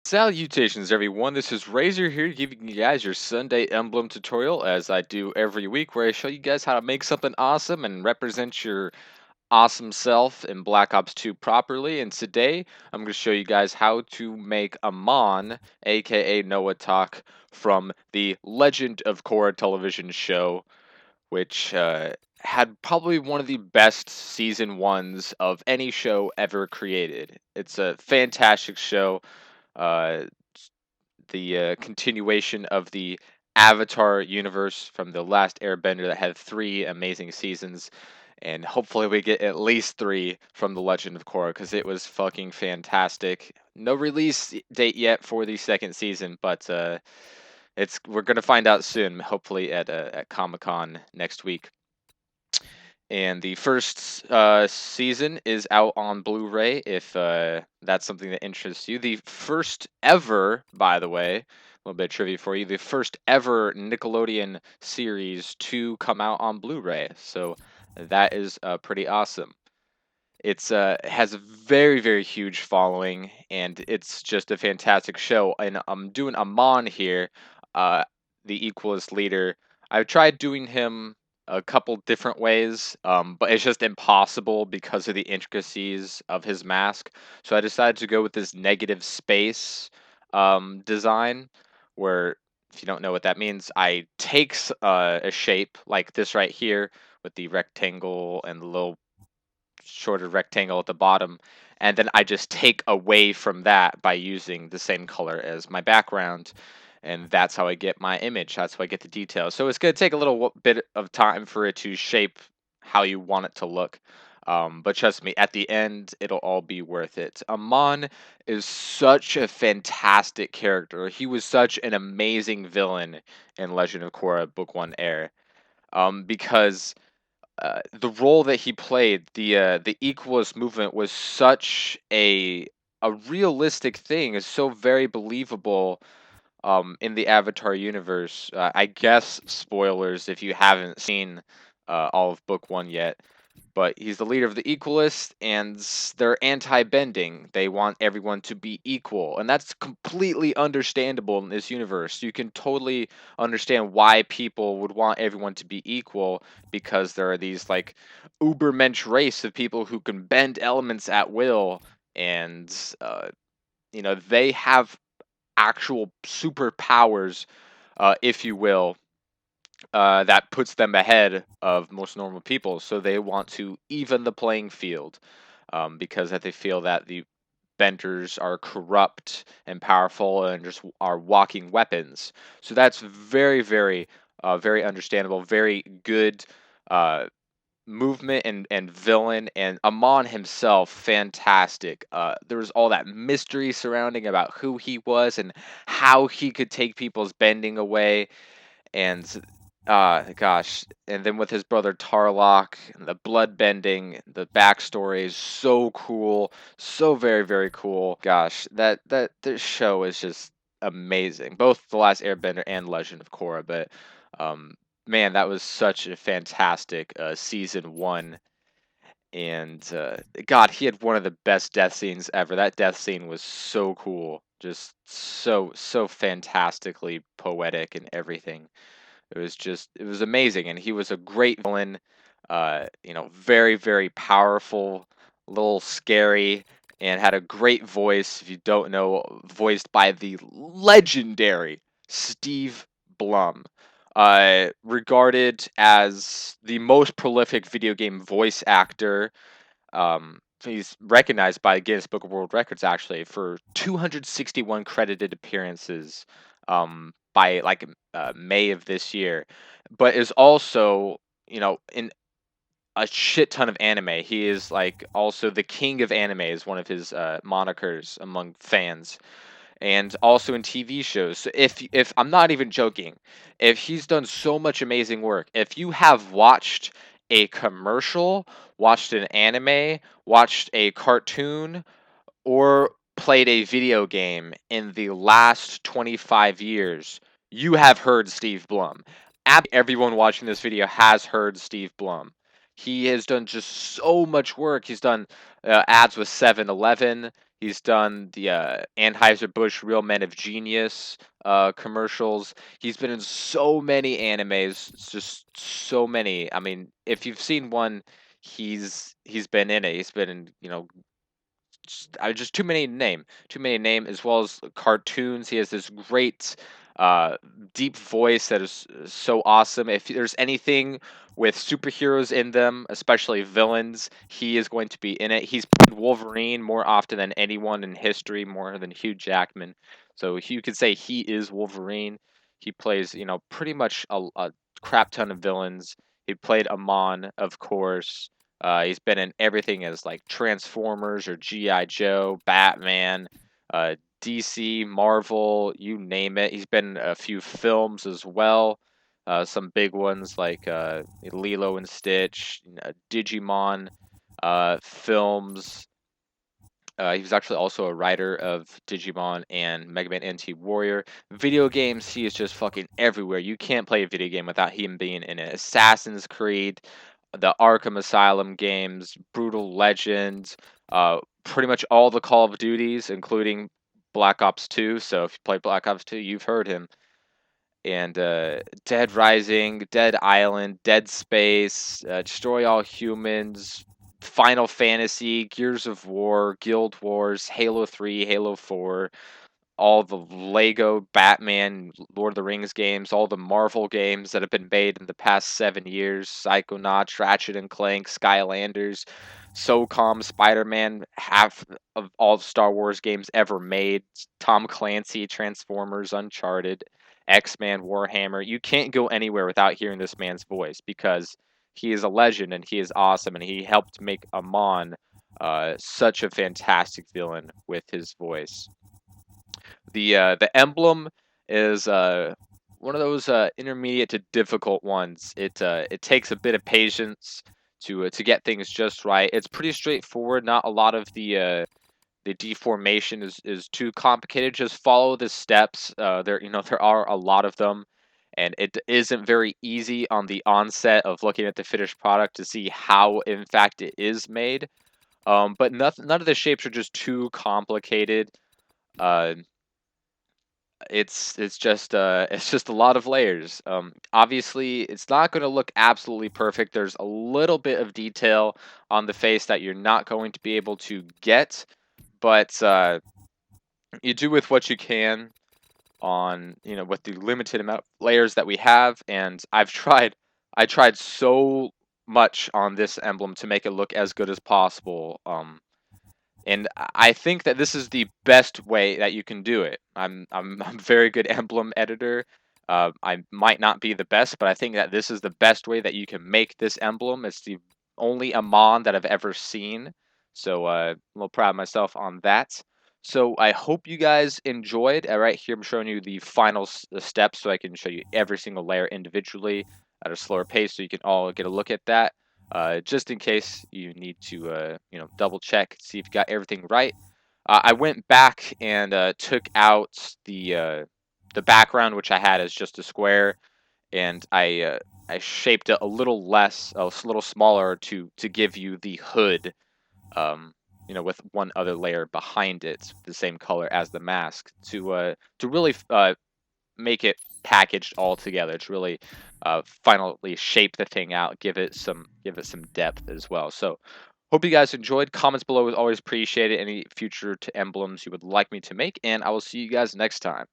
Salutations everyone, this is Razor here giving you guys your Sunday Emblem tutorial as I do every week where I show you guys how to make something awesome and represent your awesome self in Black Ops 2 properly. And today I'm going to show you guys how to make Amon, aka Noah Talk, from the Legend of Korra television show, which had probably one of the best season ones of any show ever created. It's a fantastic show. Uh, the continuation of the Avatar universe from the last Airbender that had three amazing seasons, and hopefully we get at least three from the Legend of Korra because it was fucking fantastic. No release date yet for the second season, but we're gonna find out soon. Hopefully at Comic Con next week. And the first season is out on Blu-ray if that's something that interests you. The first ever, by the way, a little bit of trivia for you, the first ever Nickelodeon series to come out on Blu-ray. So that is pretty awesome. It's has a very, very huge following, and it's just a fantastic show. And I'm doing Amon here, uh, the Equalist leader. I've tried doing him a couple different ways, but it's just impossible because of the intricacies of his mask. So I decided to go with this negative space design, where if you don't know what that means, I take a shape like this right here with the rectangle and the little shorter rectangle at the bottom, and then I just take away from that by using the same color as my background, and that's how I get my image. That's how I get the details. So it's going to take a little bit of time for it to shape how you want it to look. But trust me, at the end, it'll all be worth it. Amon is such a fantastic character. He was such an amazing villain in Legend of Korra Book 1 Air. Because the role that he played, the equalist movement, was such a realistic thing. It's so very believable in the Avatar universe. I guess spoilers if you haven't seen all of Book One yet. But he's the leader of the Equalists, and they're anti-bending. They want everyone to be equal, and that's completely understandable in this universe. You can totally understand why people would want everyone to be equal because there are these like ubermensch race of people who can bend elements at will, and they have actual superpowers, if you will, that puts them ahead of most normal people. So they want to even the playing field because that they feel that the benders are corrupt and powerful and just are walking weapons. So that's very, very, very understandable. Very good movement and villain. And Amon himself, fantastic. There was all that mystery surrounding about who he was and how he could take people's bending away, and gosh, and then with his brother Tarlock, and the blood bending, the backstory is so cool, so very, very cool. Gosh, that this show is just amazing. Both The Last Airbender and Legend of Korra, but um man, that was such a fantastic season one. And God, he had one of the best death scenes ever. That death scene was so cool, just so fantastically poetic and everything. It was amazing, and he was a great villain. Very, very powerful, a little scary, and had a great voice. If you don't know, voiced by the legendary Steve Blum, regarded as the most prolific video game voice actor. He's recognized by Guinness Book of World Records actually for 261 credited appearances by like May of this year, but is also, in a shit ton of anime. He is like also the king of anime is one of his monikers among fans, and also in TV shows. So if I'm not even joking, if he's done so much amazing work, if you have watched a commercial, watched an anime, watched a cartoon, or played a video game in the last 25 years, you have heard Steve Blum. Everyone watching this video has heard Steve Blum. He has done just so much work. He's done ads with 7-Eleven. He's done the Anheuser-Busch Real Men of Genius commercials. He's been in so many animes, it's just so many. I mean, if you've seen one, he's been in it. He's been in, just too many to name, too many to name, as well as cartoons. He has this great, uh, deep voice that is so awesome. If there's anything with superheroes in them, especially villains, he is going to be in it. He's played Wolverine more often than anyone in history, more than Hugh Jackman. So you could say he is Wolverine. He plays, pretty much a crap ton of villains. He played Amon, of course. He's been in everything as like Transformers or G.I. Joe, Batman, DC, Marvel, you name it. He's been in a few films as well. Some big ones like Lilo and Stitch, Digimon films. He was actually also a writer of Digimon and Mega Man NT Warrior. Video games, he is just fucking everywhere. You can't play a video game without him being in it. Assassin's Creed, the Arkham Asylum games, Brutal Legends, pretty much all the Call of Duties, including Black Ops 2. So if you play Black Ops 2, you've heard him. And Dead Rising, Dead Island, Dead Space, Destroy All Humans, Final Fantasy, Gears of War, Guild Wars, Halo 3, Halo 4, all the Lego, Batman, Lord of the Rings games, all the Marvel games that have been made in the past 7 years, Psychonauts, Ratchet and Clank, Skylanders, SOCOM, Spider-Man, half of all Star Wars games ever made, Tom Clancy, Transformers, Uncharted, X-Men, Warhammer. You can't go anywhere without hearing this man's voice because he is a legend and he is awesome and he helped make Amon such a fantastic villain with his voice. The emblem is one of those intermediate to difficult ones. It takes a bit of patience to get things just right. It's pretty straightforward. Not a lot of the deformation is too complicated. Just follow the steps. There are a lot of them, and it isn't very easy on the onset of looking at the finished product to see how in fact it is made. But none of the shapes are just too complicated. Uh, it's just a lot of layers. Obviously, it's not going to look absolutely perfect. There's a little bit of detail on the face that you're not going to be able to get, but you do with what you can on with the limited amount of layers that we have. And I tried so much on this emblem to make it look as good as possible. And I think that this is the best way that you can do it. I'm a very good emblem editor. I might not be the best, but I think that this is the best way that you can make this emblem. It's the only Amon that I've ever seen, so I'm a little proud of myself on that. So I hope you guys enjoyed. Right here, I'm showing you the final steps, so I can show you every single layer individually at a slower pace, so you can all get a look at that just in case you need to, double check, see if you got everything right. I went back and took out the background, which I had as just a square, and I shaped it a little less, a little smaller to give you the hood, with one other layer behind it, the same color as the mask, to really make it packaged all together to really finally shape the thing out, give it some depth as well. So hope you guys enjoyed. Comments below is always appreciated. Any future to emblems you would like me to make, and I will see you guys next time.